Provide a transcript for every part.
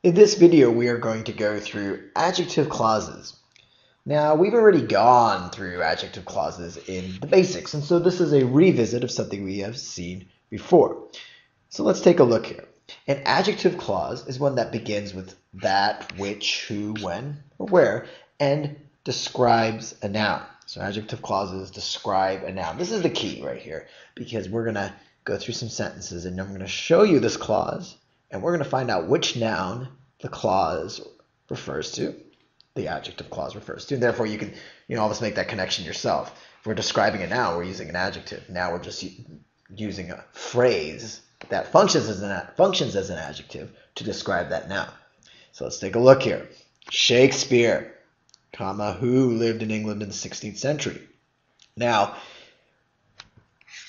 In this video, we are going to go through adjective clauses. Now, we've already gone through adjective clauses in the basics, and so this is a revisit of something we have seen before. So let's take a look here. An adjective clause is one that begins with that, which, who, when, or where, and describes a noun. So adjective clauses describe a noun. This is the key right here, because we're going to go through some sentences, and I'm going to show you this clause, and we're going to find out which noun the clause refers to, the adjective clause refers to. And therefore, you can almost make that connection yourself. If we're describing a noun, we're using an adjective. Now we're just using a phrase that functions as an adjective to describe that noun. So let's take a look here. Shakespeare, comma, who lived in England in the 16th century. Now,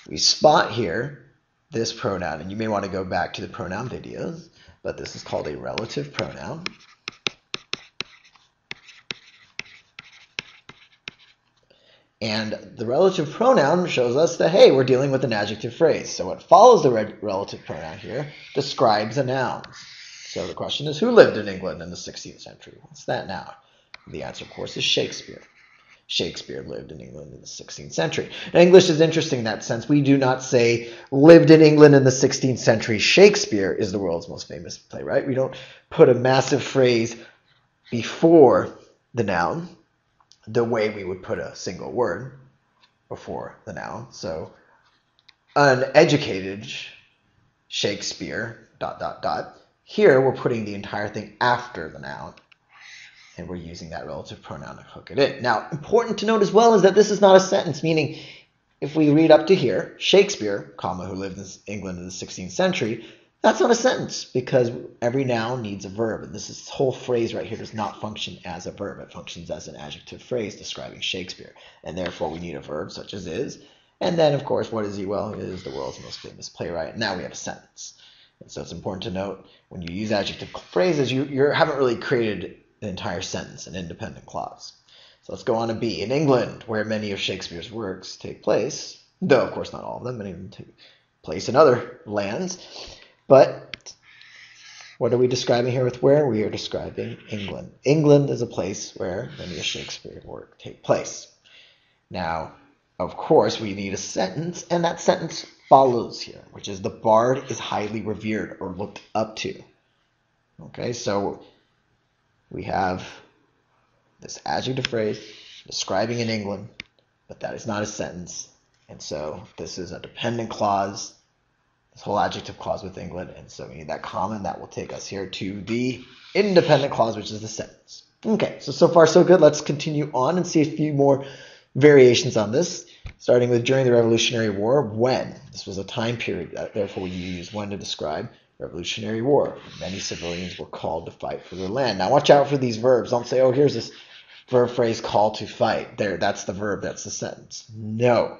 we spot here this pronoun, and you may want to go back to the pronoun videos, but this is called a relative pronoun. And the relative pronoun shows us that, hey, we're dealing with an adjective phrase. So what follows the relative pronoun here describes a noun. So the question is, who lived in England in the 16th century? What's that noun? The answer, of course, is Shakespeare. Shakespeare lived in England in the 16th century. Now, English is interesting in that sense. We do not say lived in England in the 16th century. Shakespeare is the world's most famous playwright. We don't put a massive phrase before the noun the way we would put a single word before the noun. So uneducated Shakespeare, ... Here we're putting the entire thing after the noun, and we're using that relative pronoun to hook it in. Now, important to note as well is that this is not a sentence, meaning if we read up to here, Shakespeare, comma, who lived in England in the 16th century, that's not a sentence because every noun needs a verb. And this whole phrase right here does not function as a verb. It functions as an adjective phrase describing Shakespeare. And therefore, we need a verb such as is. And then, of course, what is he? Well, he is the world's most famous playwright. Now we have a sentence. And so it's important to note when you use adjective phrases, you haven't really created an entire sentence, an independent clause. So let's go on to B. In England, where many of Shakespeare's works take place, though of course not all of them, many of them take place in other lands, but what are we describing here with where? We are describing England. England is a place where many of Shakespeare's work take place. Now, of course, we need a sentence, and that sentence follows here, which is the bard is highly revered or looked up to. Okay, so we have this adjective phrase describing in England, but that is not a sentence. And so this is a dependent clause, this whole adjective clause with England. And so we need that comma, and that will take us here to the independent clause, which is the sentence. Okay, so far so good. Let's continue on and see a few more variations on this, starting with during the Revolutionary War, when. This was a time period, therefore we use when to describe Revolutionary War. Many civilians were called to fight for their land. Now watch out for these verbs. Don't say, oh, here's this verb phrase, call to fight. There, that's the verb, that's the sentence. No,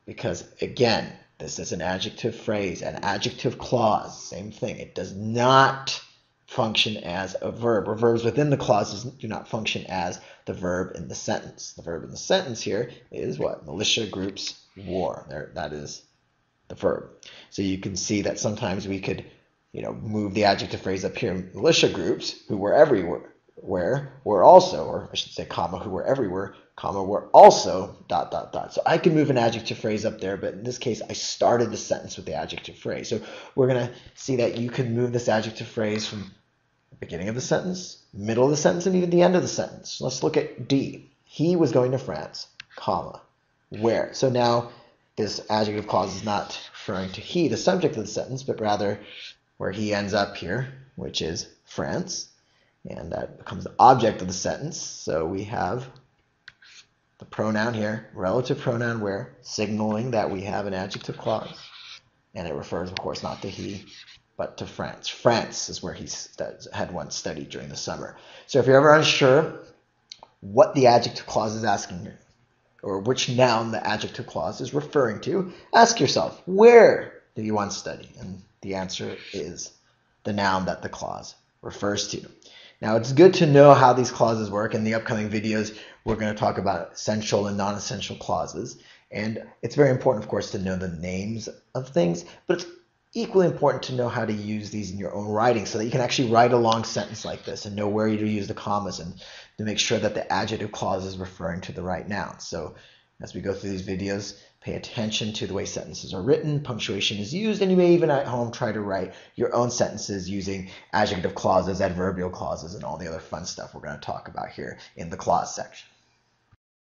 because again, this is an adjective phrase, an adjective clause, same thing. It does not function as a verb, or verbs within the clauses do not function as the verb in the sentence. The verb in the sentence here is what? Militia groups war. There, that is the verb. So you can see that sometimes we could move the adjective phrase up here. Militia groups who were everywhere, were also, or I should say, comma, who were everywhere, comma, were also, ... So I can move an adjective phrase up there, but in this case, I started the sentence with the adjective phrase. So we're going to see that you can move this adjective phrase from the beginning of the sentence, middle of the sentence, and even the end of the sentence. Let's look at D. He was going to France, comma, where. So now this adjective clause is not referring to he, the subject of the sentence, but rather where he ends up here, which is France, and that becomes the object of the sentence. So we have the pronoun here, relative pronoun where, signaling that we have an adjective clause, and it refers, of course, not to he, but to France. France is where he had once studied during the summer. So if you're ever unsure what the adjective clause is asking you, or which noun the adjective clause is referring to, ask yourself, where did you once study? And the answer is the noun that the clause refers to. Now, it's good to know how these clauses work. In the upcoming videos, we're going to talk about essential and non-essential clauses. And it's very important, of course, to know the names of things, but it's equally important to know how to use these in your own writing so that you can actually write a long sentence like this and know where to use the commas and to make sure that the adjective clause is referring to the right noun. So as we go through these videos, pay attention to the way sentences are written, punctuation is used, and you may even at home try to write your own sentences using adjective clauses, adverbial clauses, and all the other fun stuff we're going to talk about here in the clause section.